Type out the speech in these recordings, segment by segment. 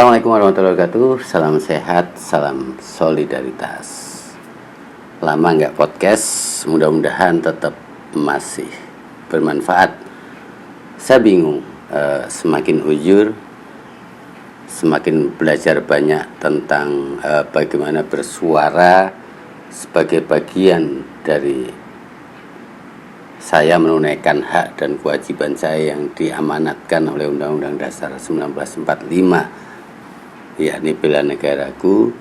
Assalamualaikum warahmatullahi wabarakatuh. Salam sehat, salam solidaritas. Lama nggak podcast, mudah-mudahan tetap masih bermanfaat. Saya bingung, semakin ujur, semakin belajar banyak tentang bagaimana bersuara sebagai bagian dari saya menunaikan hak dan kewajiban saya yang diamanatkan oleh Undang-Undang Dasar 1945, yakni bela negaraku.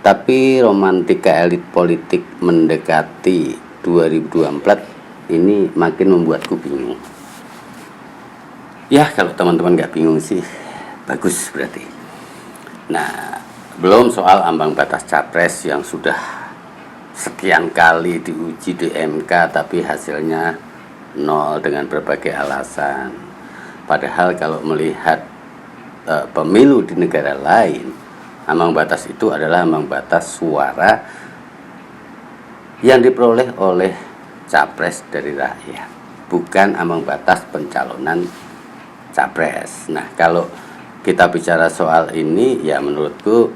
Tapi romantika elit politik mendekati 2024 ini makin membuatku bingung. Ya, kalau teman-teman gak bingung sih bagus berarti. Nah, belum soal ambang batas capres yang sudah sekian kali diuji di MK tapi hasilnya nol dengan berbagai alasan. Padahal kalau melihat pemilu di negara lain, ambang batas itu adalah ambang batas suara yang diperoleh oleh capres dari rakyat, bukan ambang batas pencalonan capres. Nah, kalau kita bicara soal ini, ya menurutku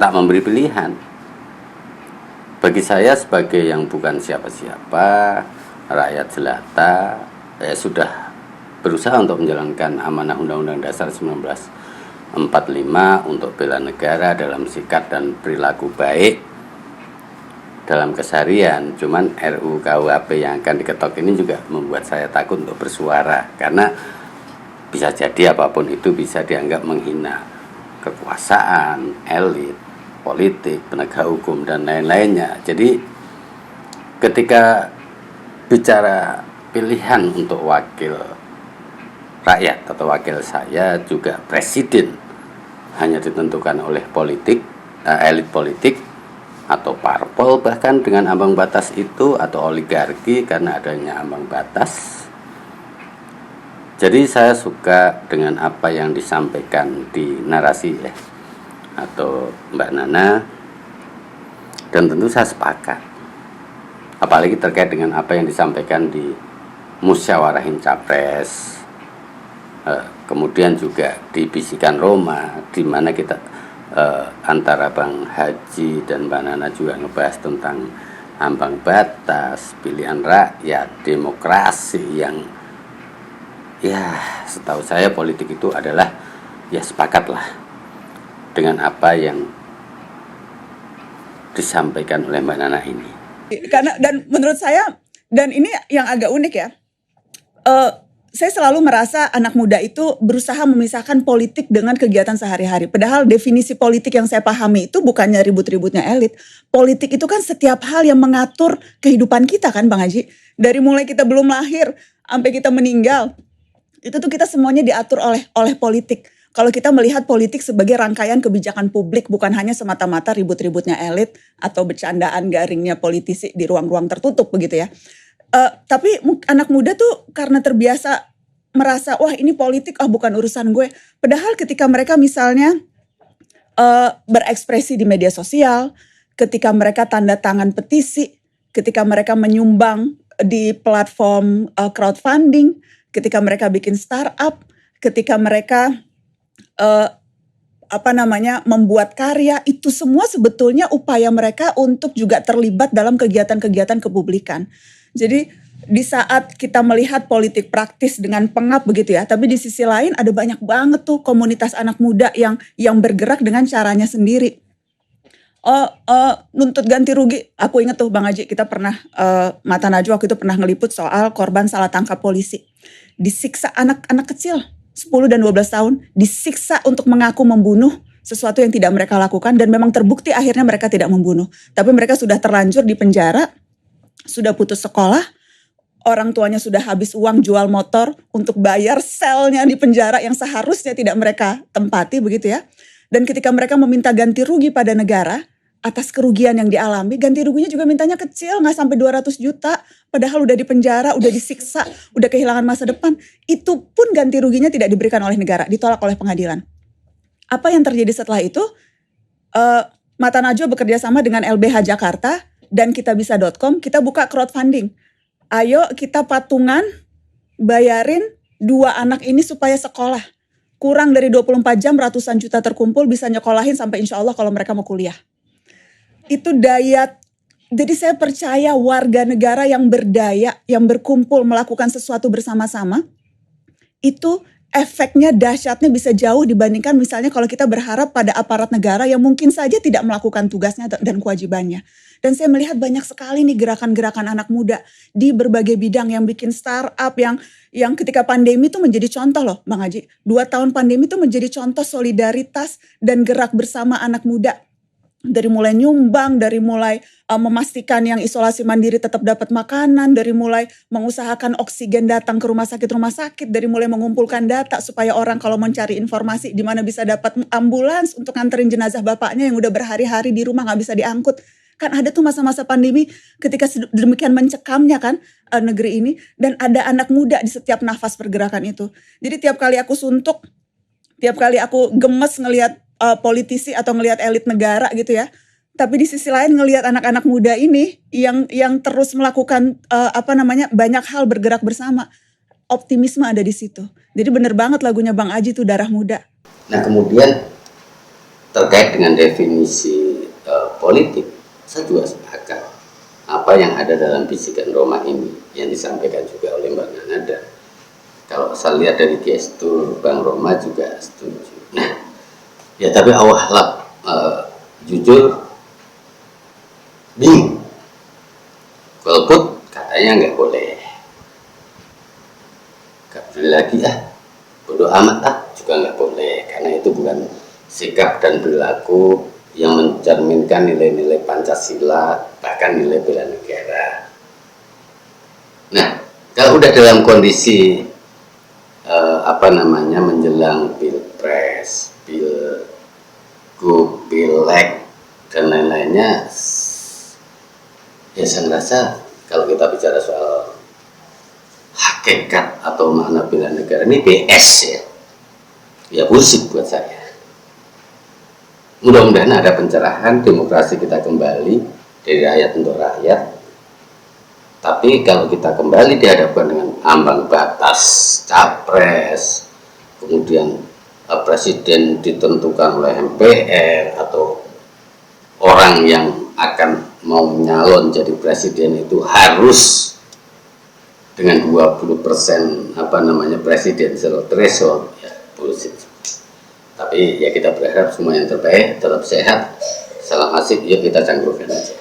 tak memberi pilihan. Bagi saya sebagai yang bukan siapa-siapa, rakyat jelata, sudah berusaha untuk menjalankan amanah Undang-Undang Dasar 1945 untuk bela negara dalam sikap dan perilaku baik dalam keseharian. Cuman RUU KUHP yang akan diketok ini juga membuat saya takut untuk bersuara, karena bisa jadi apapun itu bisa dianggap menghina kekuasaan, elit, politik, penegak hukum, dan lain-lainnya. Jadi ketika bicara pilihan untuk wakil rakyat atau wakil saya juga presiden hanya ditentukan oleh politik, elit politik atau parpol bahkan dengan ambang batas itu, atau oligarki karena adanya ambang batas. Jadi saya suka dengan apa yang disampaikan di narasi atau Mbak Nana, dan tentu saya sepakat, apalagi terkait dengan apa yang disampaikan di musyawarahin capres, kemudian juga di bisikan Roma, di mana kita antara Bang Haji dan Mbak Nana juga ngebahas tentang ambang batas, pilihan rakyat, demokrasi yang ya setahu saya politik itu adalah ya sepakatlah dengan apa yang disampaikan oleh Mbak Nana ini. Karena dan menurut saya, dan ini yang agak unik ya, saya selalu merasa anak muda itu berusaha memisahkan politik dengan kegiatan sehari-hari. Padahal definisi politik yang saya pahami itu bukannya ribut-ributnya elit. Politik itu kan setiap hal yang mengatur kehidupan kita kan Bang Haji. Dari mulai kita belum lahir sampai kita meninggal, itu tuh kita semuanya diatur oleh politik. Kalau kita melihat politik sebagai rangkaian kebijakan publik, bukan hanya semata-mata ribut-ributnya elit atau bercandaan garingnya politisi di ruang-ruang tertutup begitu ya. Tapi anak muda tuh karena terbiasa merasa, wah ini politik, bukan urusan gue. Padahal ketika mereka misalnya berekspresi di media sosial, ketika mereka tanda tangan petisi, ketika mereka menyumbang di platform crowdfunding, ketika mereka bikin startup, ketika mereka membuat karya, itu semua sebetulnya upaya mereka untuk juga terlibat dalam kegiatan-kegiatan kepublikan. Jadi di saat kita melihat politik praktis dengan pengap begitu ya, tapi di sisi lain ada banyak banget tuh komunitas anak muda yang bergerak dengan caranya sendiri. Nuntut ganti rugi, aku inget tuh Bang Haji, kita pernah Mata Najwa waktu itu pernah ngeliput soal korban salah tangkap polisi. Disiksa anak-anak kecil 10 dan 12 tahun, disiksa untuk mengaku membunuh sesuatu yang tidak mereka lakukan, dan memang terbukti akhirnya mereka tidak membunuh. Tapi mereka sudah terlanjur di penjara, sudah putus sekolah, orang tuanya sudah habis uang jual motor untuk bayar selnya di penjara yang seharusnya tidak mereka tempati begitu ya. Dan ketika mereka meminta ganti rugi pada negara atas kerugian yang dialami, ganti ruginya juga mintanya kecil, gak sampai 200 juta. Padahal udah di penjara, udah disiksa, udah kehilangan masa depan. Itu pun ganti ruginya tidak diberikan oleh negara, ditolak oleh pengadilan. Apa yang terjadi setelah itu? Mata Najwa bekerja sama dengan LBH Jakarta dan kitabisa.com, kita buka crowdfunding. Ayo kita patungan bayarin 2 anak ini supaya sekolah. kurang dari 24 jam ratusan juta terkumpul bisa nyekolahin sampai insya Allah kalau mereka mau kuliah. Itu daya. Jadi saya percaya warga negara yang berdaya, yang berkumpul melakukan sesuatu bersama-sama, itu efeknya dahsyatnya bisa jauh dibandingkan misalnya kalau kita berharap pada aparat negara yang mungkin saja tidak melakukan tugasnya dan kewajibannya. Dan saya melihat banyak sekali nih gerakan-gerakan anak muda di berbagai bidang yang bikin startup yang ketika pandemi itu menjadi contoh loh Bang Haji. 2 tahun pandemi itu menjadi contoh solidaritas dan gerak bersama anak muda. Dari mulai nyumbang, dari mulai memastikan yang isolasi mandiri tetap dapat makanan, dari mulai mengusahakan oksigen datang ke rumah sakit, dari mulai mengumpulkan data supaya orang kalau mencari informasi di mana bisa dapat ambulans untuk nganterin jenazah bapaknya yang udah berhari-hari di rumah nggak bisa diangkut. Kan ada tuh masa-masa pandemi ketika demikian mencekamnya kan negeri ini, dan ada anak muda di setiap nafas pergerakan itu. Jadi tiap kali aku suntuk, tiap kali aku gemes ngelihat politisi atau ngelihat elit negara gitu ya. Tapi di sisi lain ngelihat anak-anak muda ini yang terus melakukan banyak hal bergerak bersama. Optimisme ada di situ. Jadi bener banget lagunya Bang Aji tuh Darah Muda. Nah kemudian terkait dengan definisi politik, saya juga sepakat apa yang ada dalam bisikan Roma ini yang disampaikan juga oleh Mbak Nana. Kalau saya lihat dari gestur Bang Roma juga setuju. Nah, ya tapi jujur bingung. Golput katanya nggak boleh. Nggak boleh lagi bodoh amat juga nggak boleh, karena itu bukan sikap dan perilaku yang mencerminkan nilai-nilai Pancasila, bahkan nilai bela negara. Nah, kalau udah dalam kondisi menjelang pilpres, pilgub, pileg dan lain-lainnya, ya saya merasa kalau kita bicara soal hakikat atau makna bela negara ini BS ya bullshit buat saya. Mudah-mudahan ada pencerahan, demokrasi kita kembali dari rakyat untuk rakyat. Tapi kalau kita kembali dihadapkan dengan ambang batas capres, kemudian presiden ditentukan oleh MPR atau orang yang akan mau nyalon jadi presiden itu harus dengan 20% presidential threshold, ya bullshit. Tapi ya kita berharap semua yang terbaik, tetap sehat, salam asik, yuk kita cangkrukkan aja.